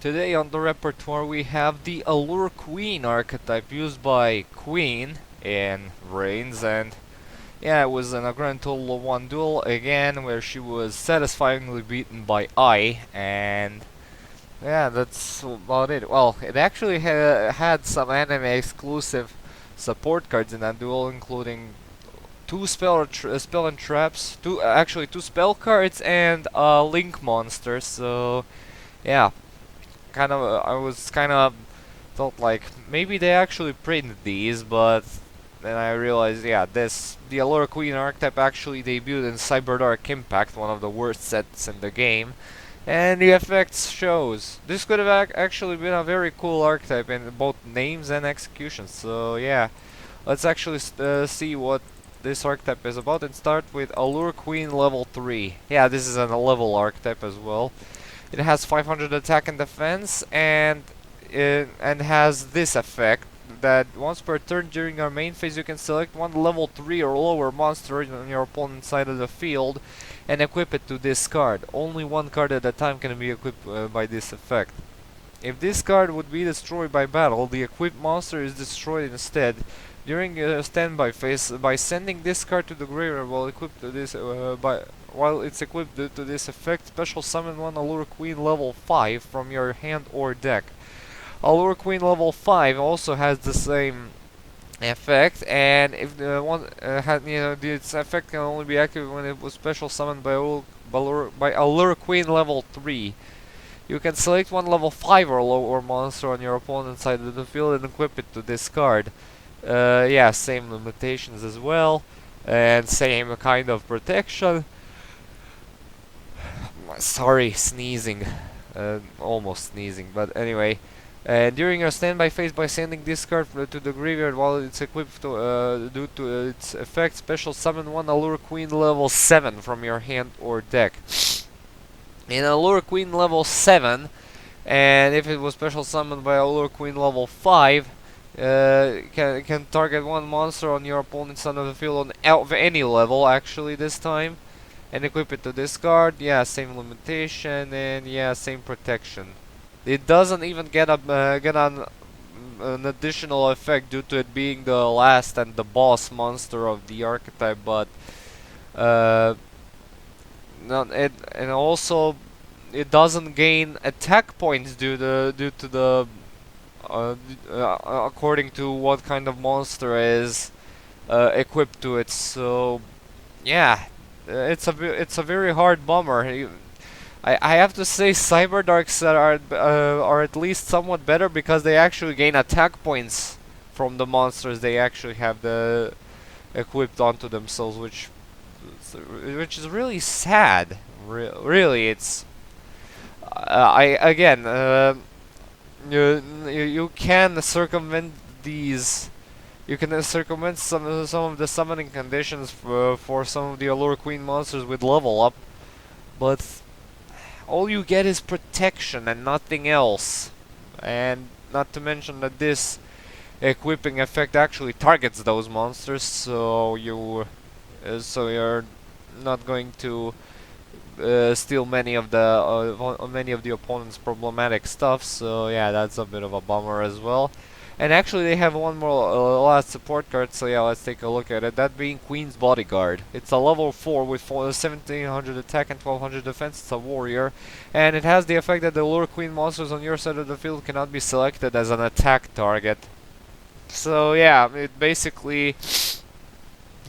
Today on the repertoire we have the Allure Queen archetype used by Queen in Reigns, and yeah, it was in a grand total of one duel again where she was satisfyingly beaten by and yeah, that's about it. Well, it actually had some anime exclusive support cards in that duel, including two spell and traps, two spell cards and a link monster. So yeah, I was kind of thought like maybe they actually printed these, but then I realized, yeah, the Allure Queen archetype actually debuted in Cyberdark Impact, one of the worst sets in the game, and the effects shows. This could have actually been a very cool archetype in both names and execution. So yeah, let's actually see what this archetype is about and start with Allure Queen level 3. Yeah, this is a level archetype as well. It has 500 attack and defense, and has this effect that once per turn during our main phase you can select one level 3 or lower monster on your opponent's side of the field and equip it to this card. Only one card at a time can be equipped by this effect. If this card would be destroyed by battle, the equipped monster is destroyed instead. During a standby phase, by sending this card to the graveyard while equipped to this while it's equipped to this effect, special summon one Allure Queen level 5 from your hand or deck. Allure Queen level 5 also has the same effect, and if the one its effect can only be active when it was special summoned by Allure Queen level 3. You can select one level 5 or lower monster on your opponent's side of the field and equip it to this card. Yeah, same limitations as well, and same kind of protection. Sorry, sneezing. Almost sneezing, but anyway. During your standby phase, by sending this card to the graveyard while it's equipped to, due to its effect, special summon one Allure Queen level 7 from your hand or deck. In Allure Queen level 7, and if it was special summoned by Allure Queen level 5, can target one monster on your opponent's side of the field of any level, actually, this time, and equip it to this card. Yeah, same limitation, and yeah, same protection. It doesn't even get an additional effect due to it being the last and the boss monster of the archetype, but and also it doesn't gain attack points due to the according to what kind of monster is equipped to it. So yeah, it's a very hard bummer. I have to say Cyberdarks are at least somewhat better because they actually gain attack points from the monsters they actually have equipped onto themselves, which is really sad. Really, it's you can circumvent these. You can circumvent some of the summoning conditions for some of the Allure Queen monsters with level up, but all you get is protection and nothing else. And not to mention that this equipping effect actually targets those monsters, so you're not going to steal many of the opponent's problematic stuff. So yeah, that's a bit of a bummer as well. And actually they have one more last support card, so yeah, let's take a look at it. That being Queen's Bodyguard. It's a level 4 with 1700 attack and 1200 defense. It's a warrior, and it has the effect that the Allure Queen monsters on your side of the field cannot be selected as an attack target. So yeah, it basically,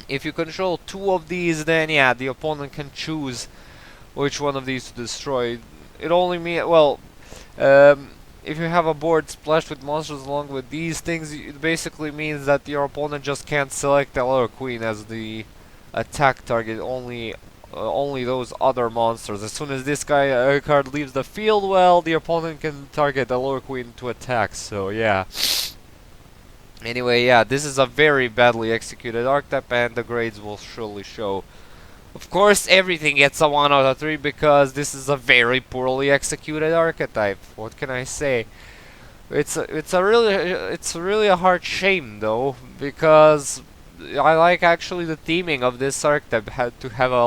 if you control 2 of these, then yeah, the opponent can choose which one of these to destroy. It only if you have a board splashed with monsters along with these things, it basically means that your opponent just can't select Allure Queen as the attack target, only those other monsters. As soon as this card leaves the field, well, the opponent can target Allure Queen to attack, so yeah. Anyway, yeah, this is a very badly executed archetype, and the grades will surely show. Of course, everything gets a 1 out of 3 because this is a very poorly executed archetype. What can I say? It's really a hard shame though, because I like actually the theming of this archetype had to have a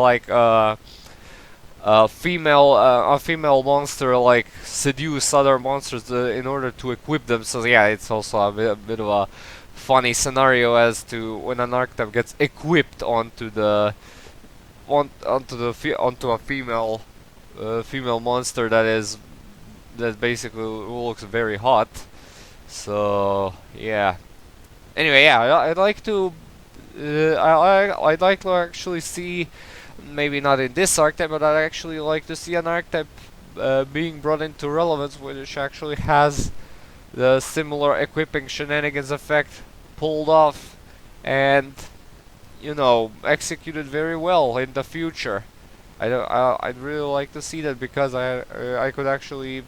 a female monster like seduce other monsters in order to equip them. So yeah, it's also a bit of a funny scenario as to when an archetype gets equipped onto onto a female monster that basically looks very hot. So yeah. Anyway, yeah, I'd like to I'd like to actually see, maybe not in this archetype, but I'd actually like to see an archetype being brought into relevance, which actually has the similar equipping shenanigans effect pulled off and, you know, executed very well in the future. I'd really like to see that, because I could actually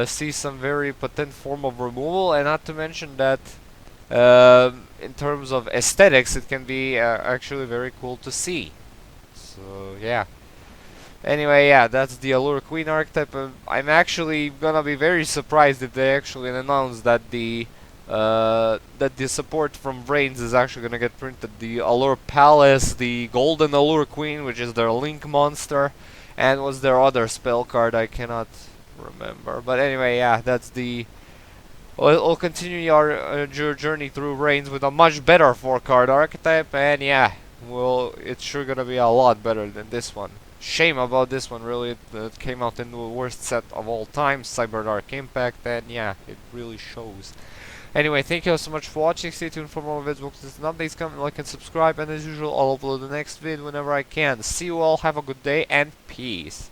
see some very potent form of removal, and not to mention that in terms of aesthetics, it can be actually very cool to see. So yeah. Anyway, yeah, that's the Allure Queen archetype. I'm actually gonna be very surprised if they actually announce that the support from Brains is actually gonna get printed. The Allure Palace, the Golden Allure Queen, which is their Link monster, and was their other spell card, I cannot remember. But anyway, yeah, that's the. We'll continue our journey through Reigns with a much better 4-card archetype, and yeah, well, it's sure gonna be a lot better than this one. Shame about this one, really. It came out in the worst set of all time, Cyber Dark Impact, and yeah, it really shows. Anyway, thank you all so much for watching. Stay tuned for more videos, books, and updates coming. Like and subscribe, and as usual, I'll upload the next vid whenever I can. See you all, have a good day, and peace.